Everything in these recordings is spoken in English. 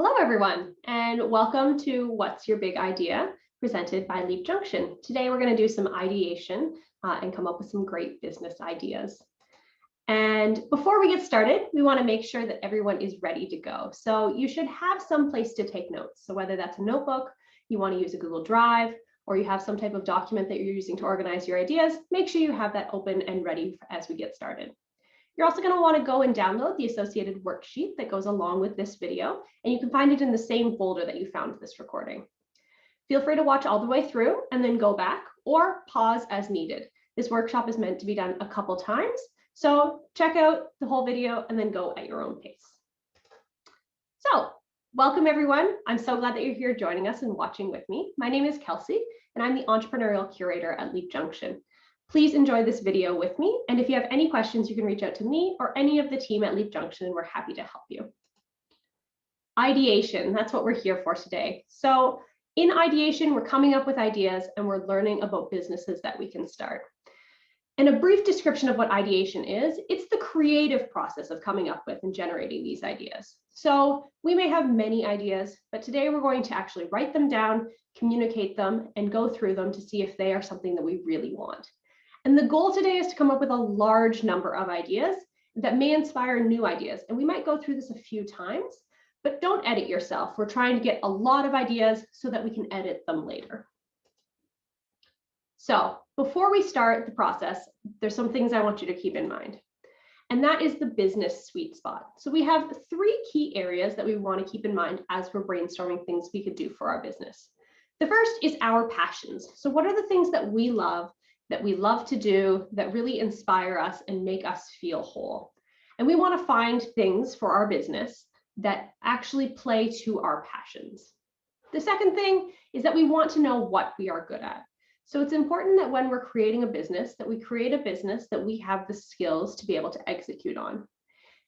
Hello, everyone, and welcome to What's Your Big Idea, presented by Leap Junction. Today, we're going to do some ideation and come up with some great business ideas. And before we get started, we want to make sure that everyone is ready to go. So you should have some place to take notes. So whether that's a notebook, you want to use a Google Drive, or you have some type of document that you're using to organize your ideas, make sure you have that open and ready as we get started. You're also going to want to go and download the associated worksheet that goes along with this video, and you can find it in the same folder that you found this recording. Feel free to watch all the way through and then go back or pause as needed. This workshop is meant to be done a couple times, so check out the whole video and then go at your own pace. So, welcome everyone. I'm so glad that you're here joining us and watching with me. My name is Kelsey, and I'm the Entrepreneurial Curator at Leap Junction. Please enjoy this video with me, and if you have any questions, you can reach out to me or any of the team at Leap Junction, and we're happy to help you. Ideation, that's what we're here for today. So in ideation, we're coming up with ideas and we're learning about businesses that we can start. And a brief description of what ideation is, it's the creative process of coming up with and generating these ideas. So we may have many ideas, but today we're going to actually write them down, communicate them, and go through them to see if they are something that we really want. And the goal today is to come up with a large number of ideas that may inspire new ideas. And we might go through this a few times, but don't edit yourself. We're trying to get a lot of ideas so that we can edit them later. So before we start the process, there's some things I want you to keep in mind. And that is the business sweet spot. So we have three key areas that we want to keep in mind as we're brainstorming things we could do for our business. The first is our passions. So what are the things that we love to do, that really inspire us and make us feel whole? And we want to find things for our business that actually play to our passions. The second thing is that we want to know what we are good at. So it's important that when we're creating a business, that we create a business that we have the skills to be able to execute on.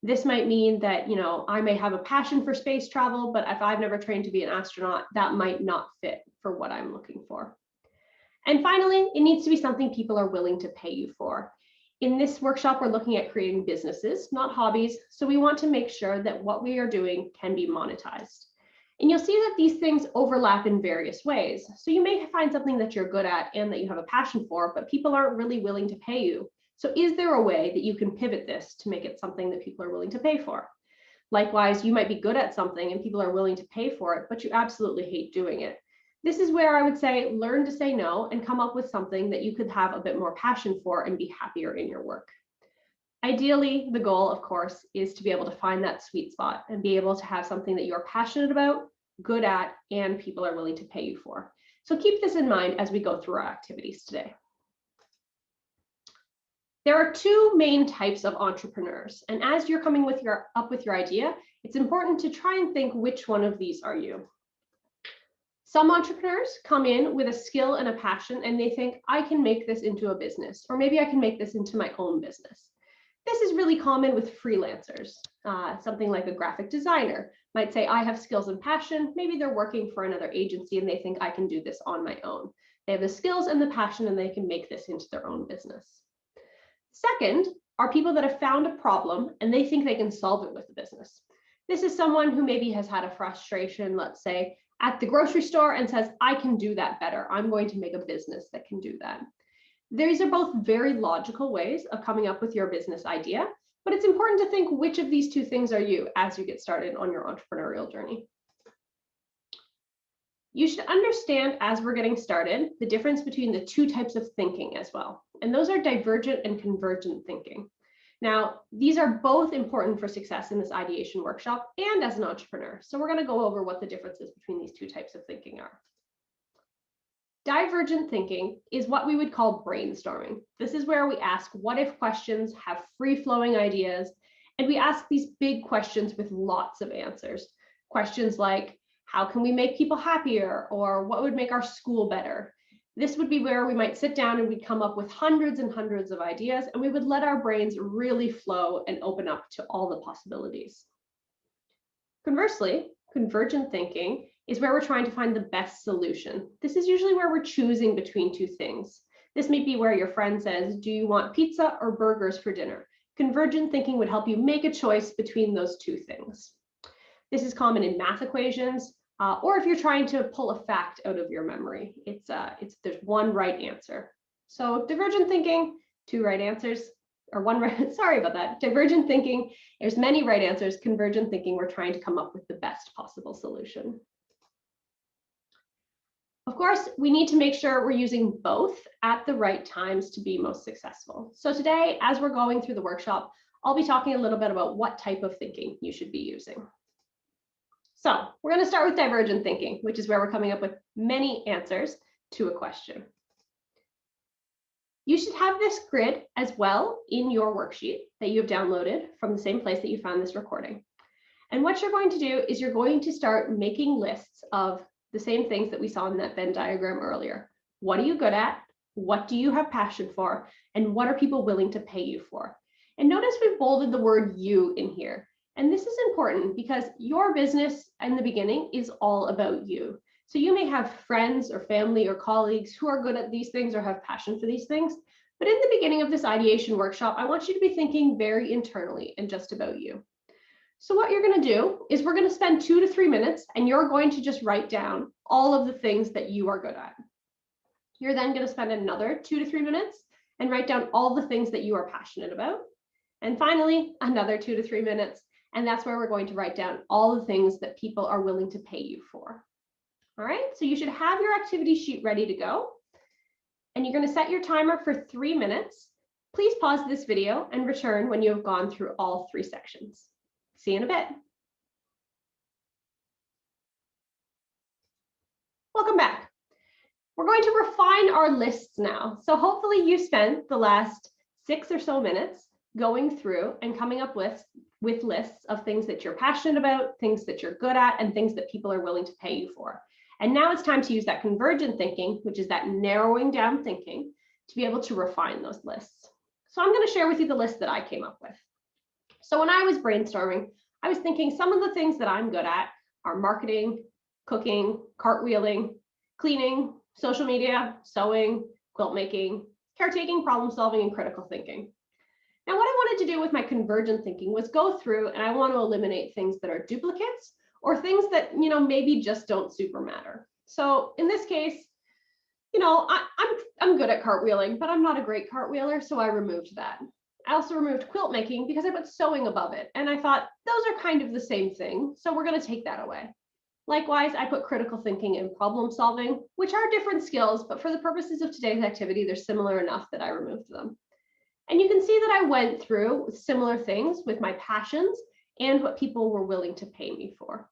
This might mean that, I may have a passion for space travel, but if I've never trained to be an astronaut, that might not fit for what I'm looking for. And finally, it needs to be something people are willing to pay you for. In this workshop, we're looking at creating businesses, not hobbies. So we want to make sure that what we are doing can be monetized. And you'll see that these things overlap in various ways. So you may find something that you're good at and that you have a passion for, but people aren't really willing to pay you. So is there a way that you can pivot this to make it something that people are willing to pay for? Likewise, you might be good at something and people are willing to pay for it, but you absolutely hate doing it. This is where I would say, learn to say no and come up with something that you could have a bit more passion for and be happier in your work. Ideally, the goal, of course, is to be able to find that sweet spot and be able to have something that you're passionate about, good at, and people are willing to pay you for. So keep this in mind as we go through our activities today. There are two main types of entrepreneurs. And as you're coming up with your idea, it's important to try and think which one of these are you. Some entrepreneurs come in with a skill and a passion and they think, I can make this into a business, or maybe I can make this into my own business. This is really common with freelancers. Something like a graphic designer might say, I have skills and passion. Maybe they're working for another agency and they think I can do this on my own. They have the skills and the passion and they can make this into their own business. Second are people that have found a problem and they think they can solve it with a business. This is someone who maybe has had a frustration, let's say, at the grocery store and says, I can do that better. I'm going to make a business that can do that. These are both very logical ways of coming up with your business idea, but it's important to think which of these two things are you as you get started on your entrepreneurial journey. You should understand, as we're getting started, the difference between the two types of thinking as well. And those are divergent and convergent thinking. Now, these are both important for success in this ideation workshop and as an entrepreneur. So we're going to go over what the differences between these two types of thinking are. Divergent thinking is what we would call brainstorming. This is where we ask what-if questions, have free-flowing ideas, and we ask these big questions with lots of answers. Questions like, how can we make people happier? Or what would make our school better? This would be where we might sit down and we'd come up with hundreds and hundreds of ideas, and we would let our brains really flow and open up to all the possibilities. Conversely, convergent thinking is where we're trying to find the best solution. This is usually where we're choosing between two things. This may be where your friend says, do you want pizza or burgers for dinner? Convergent thinking would help you make a choice between those two things. This is common in math equations, or if you're trying to pull a fact out of your memory. There's one right answer. So divergent thinking, two right answers, or one right, sorry about that. Divergent thinking, there's many right answers. Convergent thinking, we're trying to come up with the best possible solution. Of course, we need to make sure we're using both at the right times to be most successful. So today, as we're going through the workshop, I'll be talking a little bit about what type of thinking you should be using. So we're going to start with divergent thinking, which is where we're coming up with many answers to a question. You should have this grid as well in your worksheet that you have downloaded from the same place that you found this recording. And what you're going to do is you're going to start making lists of the same things that we saw in that Venn diagram earlier. What are you good at? What do you have passion for? And what are people willing to pay you for? And notice we bolded the word you in here. And this is important because your business in the beginning is all about you. So you may have friends or family or colleagues who are good at these things or have passion for these things. But in the beginning of this ideation workshop, I want you to be thinking very internally and just about you. So what you're going to do is we're going to spend 2 to 3 minutes and you're going to just write down all of the things that you are good at. You're then going to spend another 2 to 3 minutes and write down all the things that you are passionate about. And finally, another 2 to 3 minutes. And that's where we're going to write down all the things that people are willing to pay you for. All right, so you should have your activity sheet ready to go. And you're going to set your timer for 3 minutes. Please pause this video and return when you have gone through all 3 sections. See you in a bit. Welcome back. We're going to refine our lists now. So hopefully you spent the last 6 or so minutes going through and coming up with lists of things that you're passionate about, things that you're good at, and things that people are willing to pay you for. And now it's time to use that convergent thinking, which is that narrowing down thinking, to be able to refine those lists. So I'm going to share with you the list that I came up with. So when I was brainstorming, I was thinking some of the things that I'm good at are marketing, cooking, cartwheeling, cleaning, social media, sewing, quilt making, caretaking, problem solving, and critical thinking. Now, what I wanted to do with my convergent thinking was go through and I want to eliminate things that are duplicates or things that, maybe just don't super matter. So in this case, I'm good at cartwheeling, but I'm not a great cartwheeler, so I removed that. I also removed quilt making because I put sewing above it. And I thought those are kind of the same thing. So we're going to take that away. Likewise, I put critical thinking and problem solving, which are different skills, but for the purposes of today's activity, they're similar enough that I removed them. And you can see that I went through similar things with my passions and what people were willing to pay me for.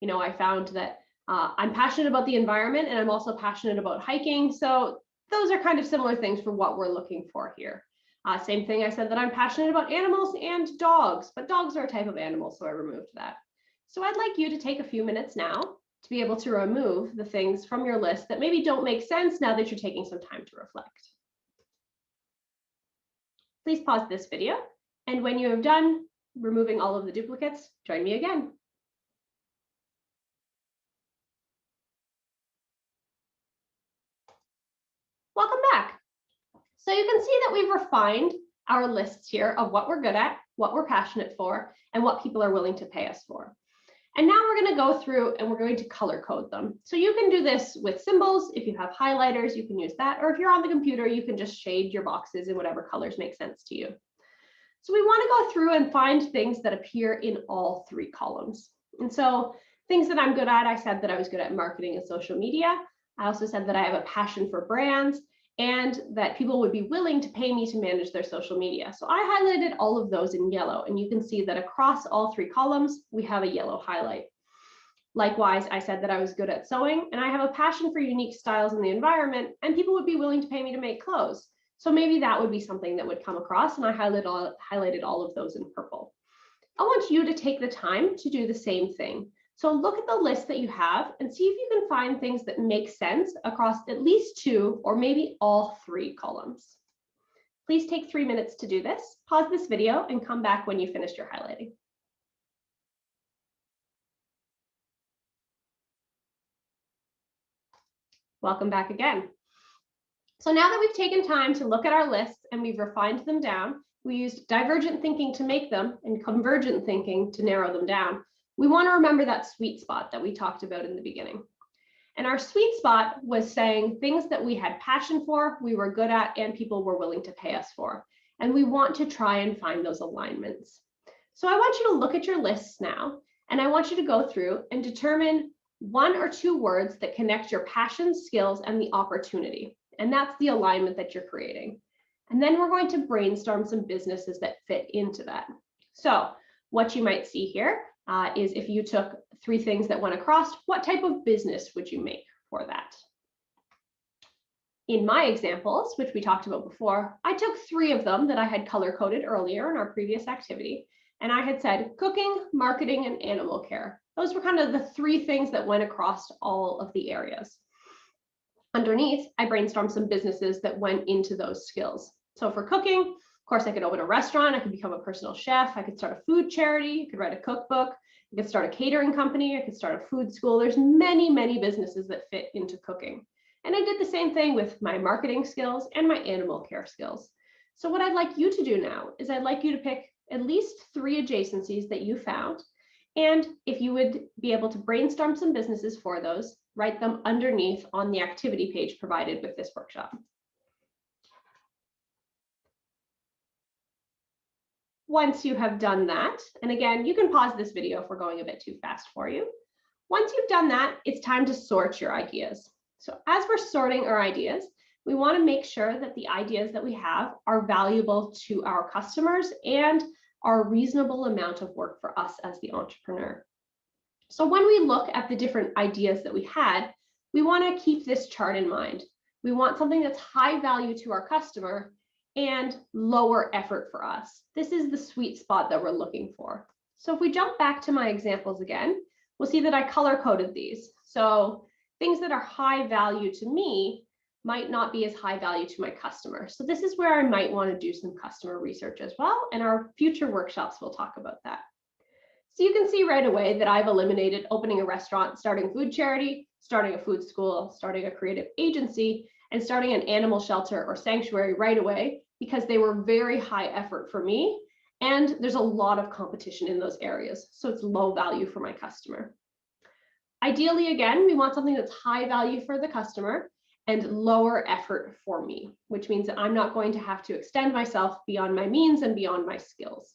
I found that I'm passionate about the environment and I'm also passionate about hiking. So those are kind of similar things for what we're looking for here. Same thing, I said that I'm passionate about animals and dogs, but dogs are a type of animal, so I removed that. So I'd like you to take a few minutes now to be able to remove the things from your list that maybe don't make sense now that you're taking some time to reflect. Please pause this video, and when you have done removing all of the duplicates, join me again. Welcome back. So you can see that we've refined our lists here of what we're good at, what we're passionate for, and what people are willing to pay us for. And now we're going to go through and we're going to color code them. So you can do this with symbols. If you have highlighters, you can use that. Or if you're on the computer, you can just shade your boxes in whatever colors make sense to you. So we want to go through and find things that appear in all 3 columns. And so things that I'm good at, I said that I was good at marketing and social media. I also said that I have a passion for brands and that people would be willing to pay me to manage their social media. So I highlighted all of those in yellow, and you can see that across all 3 columns, we have a yellow highlight. Likewise, I said that I was good at sewing, and I have a passion for unique styles in the environment, and people would be willing to pay me to make clothes. So maybe that would be something that would come across, and I highlighted all of those in purple. I want you to take the time to do the same thing. So look at the list that you have and see if you can find things that make sense across at least 2 or maybe all 3 columns. Please take 3 minutes to do this. Pause this video and come back when you finished your highlighting. Welcome back again. So now that we've taken time to look at our lists and we've refined them down, we used divergent thinking to make them and convergent thinking to narrow them down. We want to remember that sweet spot that we talked about in the beginning. And our sweet spot was saying things that we had passion for, we were good at, and people were willing to pay us for. And we want to try and find those alignments. So I want you to look at your lists now, and I want you to go through and determine 1 or 2 words that connect your passions, skills, and the opportunity. And that's the alignment that you're creating. And then we're going to brainstorm some businesses that fit into that. So what you might see here is if you took 3 things that went across, what type of business would you make for that? In my examples, which we talked about before, I took 3 of them that I had color-coded earlier in our previous activity, and I had said cooking, marketing, and animal care. Those were kind of the 3 things that went across all of the areas. Underneath, I brainstormed some businesses that went into those skills. So for cooking, of course, I could open a restaurant, I could become a personal chef, I could start a food charity, I could write a cookbook, I could start a catering company, I could start a food school. There's many, many businesses that fit into cooking. And I did the same thing with my marketing skills and my animal care skills. So what I'd like you to do now is I'd like you to pick at least 3 adjacencies that you found. And if you would be able to brainstorm some businesses for those, write them underneath on the activity page provided with this workshop. Once you have done that, and again, you can pause this video if we're going a bit too fast for you. Once you've done that, it's time to sort your ideas. So as we're sorting our ideas, we want to make sure that the ideas that we have are valuable to our customers and are a reasonable amount of work for us as the entrepreneur. So when we look at the different ideas that we had, we want to keep this chart in mind. We want something that's high value to our customer and lower effort for us. This is the sweet spot that we're looking for. So if we jump back to my examples again, we'll see that I color-coded these. So things that are high value to me might not be as high value to my customer. So this is where I might want to do some customer research as well. And our future workshops will talk about that. So you can see right away that I've eliminated opening a restaurant, starting a food charity, starting a food school, starting a creative agency, and starting an animal shelter or sanctuary right away, because they were very high effort for me. And there's a lot of competition in those areas. So it's low value for my customer. Ideally, again, we want something that's high value for the customer and lower effort for me, which means that I'm not going to have to extend myself beyond my means and beyond my skills.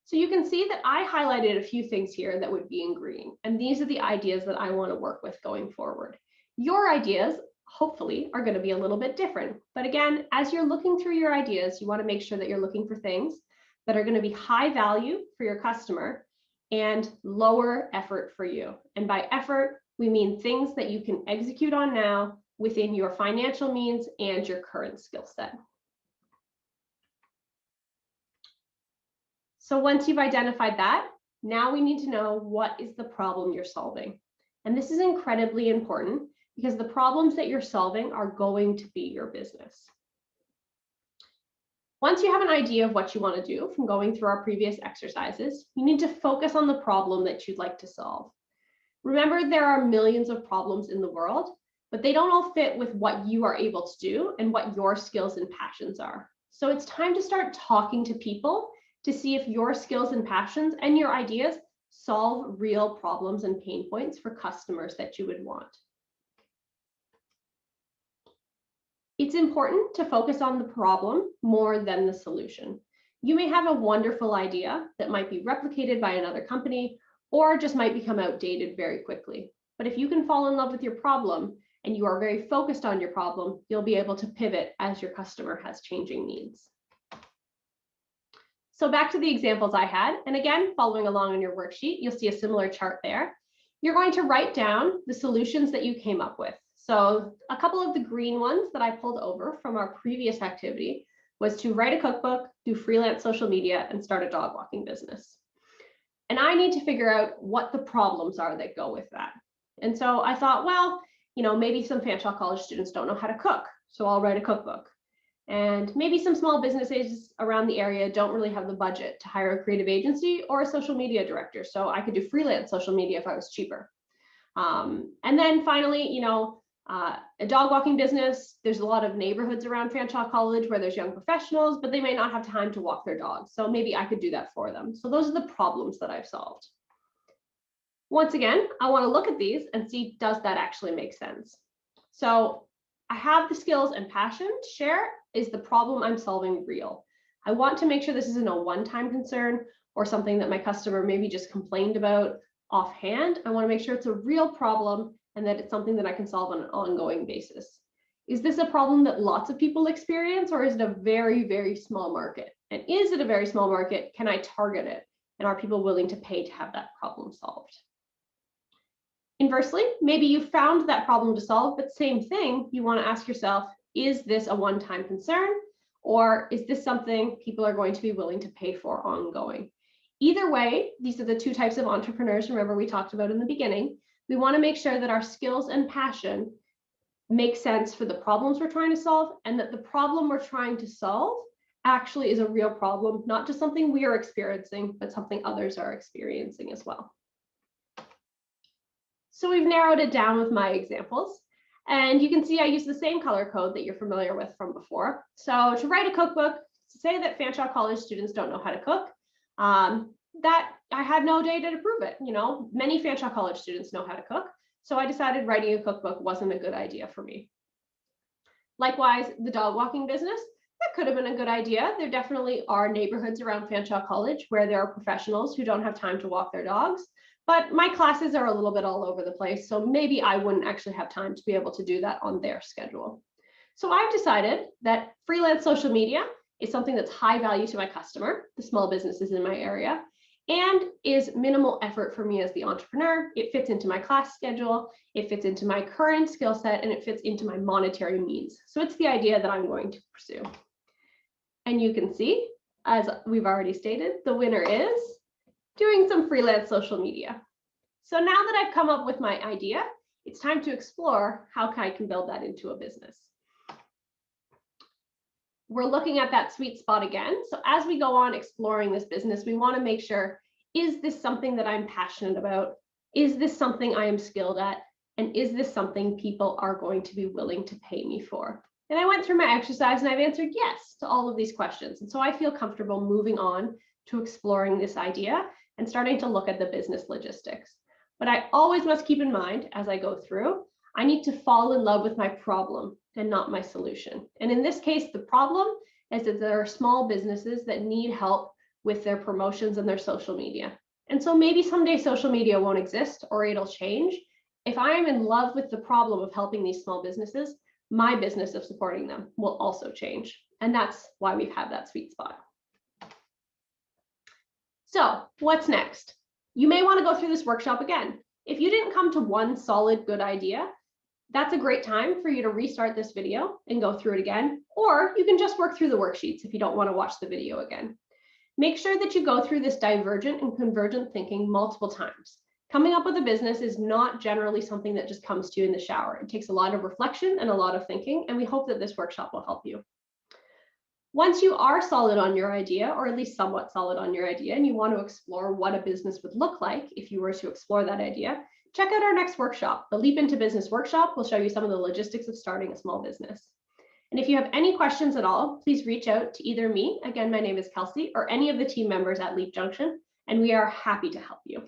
So you can see that I highlighted a few things here that would be in green, and these are the ideas that I want to work with going forward. Your ideas, hopefully, are going to be a little bit different. But again, as you're looking through your ideas, you want to make sure that you're looking for things that are going to be high value for your customer and lower effort for you. And by effort, we mean things that you can execute on now within your financial means and your current skill set. So once you've identified that, now we need to know what is the problem you're solving. And this is incredibly important because the problems that you're solving are going to be your business. Once you have an idea of what you want to do from going through our previous exercises, you need to focus on the problem that you'd like to solve. Remember, there are millions of problems in the world, but they don't all fit with what you are able to do and what your skills and passions are. So it's time to start talking to people to see if your skills and passions and your ideas solve real problems and pain points for customers that you would want. It's important to focus on the problem more than the solution. You may have a wonderful idea that might be replicated by another company or just might become outdated very quickly. But if you can fall in love with your problem and you are very focused on your problem, you'll be able to pivot as your customer has changing needs. So back to the examples I had, and again, following along on your worksheet, you'll see a similar chart there. You're going to write down the solutions that you came up with. So a couple of the green ones that I pulled over from our previous activity was to write a cookbook, do freelance social media, and start a dog walking business. And I need to figure out what the problems are that go with that. And so I thought, well, maybe some Fanshawe College students don't know how to cook, so I'll write a cookbook. And maybe some small businesses around the area don't really have the budget to hire a creative agency or a social media director, so I could do freelance social media if I was cheaper. And then finally, a dog walking business, there's a lot of neighborhoods around Fanshawe College where there's young professionals, but they may not have time to walk their dogs. So maybe I could do that for them. So those are the problems that I've solved. Once again, I want to look at these and see, does that actually make sense? So I have the skills and passion to share. Is the problem I'm solving real? I want to make sure this isn't a one-time concern or something that my customer maybe just complained about offhand. I want to make sure it's a real problem and that it's something that I can solve on an ongoing basis. Is this a problem that lots of people experience, or is it a very, very small market? And is it a very small market? Can I target it? And are people willing to pay to have that problem solved? Inversely, maybe you found that problem to solve, but same thing, you want to ask yourself, is this a one-time concern, or is this something people are going to be willing to pay for ongoing? Either way, these are the two types of entrepreneurs, remember we talked about in the beginning. We want to make sure that our skills and passion make sense for the problems we're trying to solve, and that the problem we're trying to solve actually is a real problem, not just something we are experiencing, but something others are experiencing as well. So we've narrowed it down with my examples, and you can see I use the same color code that you're familiar with from before. So to write a cookbook, to say that Fanshawe College students don't know how to cook, that I had no data to prove it. You know, many Fanshawe College students know how to cook, so I decided writing a cookbook wasn't a good idea for me. Likewise, the dog walking business, that could have been a good idea. There definitely are neighborhoods around Fanshawe College where there are professionals who don't have time to walk their dogs. But my classes are a little bit all over the place, so maybe I wouldn't actually have time to be able to do that on their schedule. So I've decided that freelance social media is something that's high value to my customer, the small businesses in my area, and is minimal effort for me as the entrepreneur. It fits into my class schedule, it fits into my current skill set, and it fits into my monetary means. So it's the idea that I'm going to pursue. And you can see, as we've already stated, the winner is doing some freelance social media. So now that I've come up with my idea, it's time to explore how I can build that into a business. We're looking at that sweet spot again. So as we go on exploring this business, we want to make sure, is this something that I'm passionate about? Is this something I am skilled at? And is this something people are going to be willing to pay me for? And I went through my exercise and I've answered yes to all of these questions. And so I feel comfortable moving on to exploring this idea and starting to look at the business logistics. But I always must keep in mind as I go through, I need to fall in love with my problem and not my solution. And in this case, the problem is that there are small businesses that need help with their promotions and their social media. And so maybe someday social media won't exist or it'll change. If I am in love with the problem of helping these small businesses, my business of supporting them will also change. And that's why we've had that sweet spot. So what's next? You may want to go through this workshop again. If you didn't come to one solid good idea, that's a great time for you to restart this video and go through it again, or you can just work through the worksheets if you don't want to watch the video again. Make sure that you go through this divergent and convergent thinking multiple times. Coming up with a business is not generally something that just comes to you in the shower. It takes a lot of reflection and a lot of thinking, and we hope that this workshop will help you. Once you are solid on your idea, or at least somewhat solid on your idea, and you want to explore what a business would look like if you were to explore that idea, check out our next workshop. The Leap into Business workshop will show you some of the logistics of starting a small business. And if you have any questions at all, please reach out to either me, again, my name is Kelsey, or any of the team members at Leap Junction, and we are happy to help you.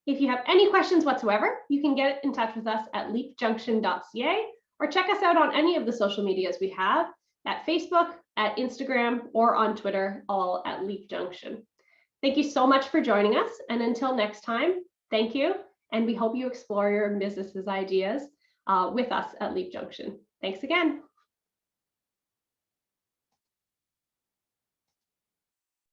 If you have any questions whatsoever, you can get in touch with us at leapjunction.ca, or check us out on any of the social medias we have, at Facebook, at Instagram, or on Twitter, all at Leap Junction. Thank you so much for joining us. And until next time, thank you. And we hope you explore your business's ideas with us at Leap Junction. Thanks again.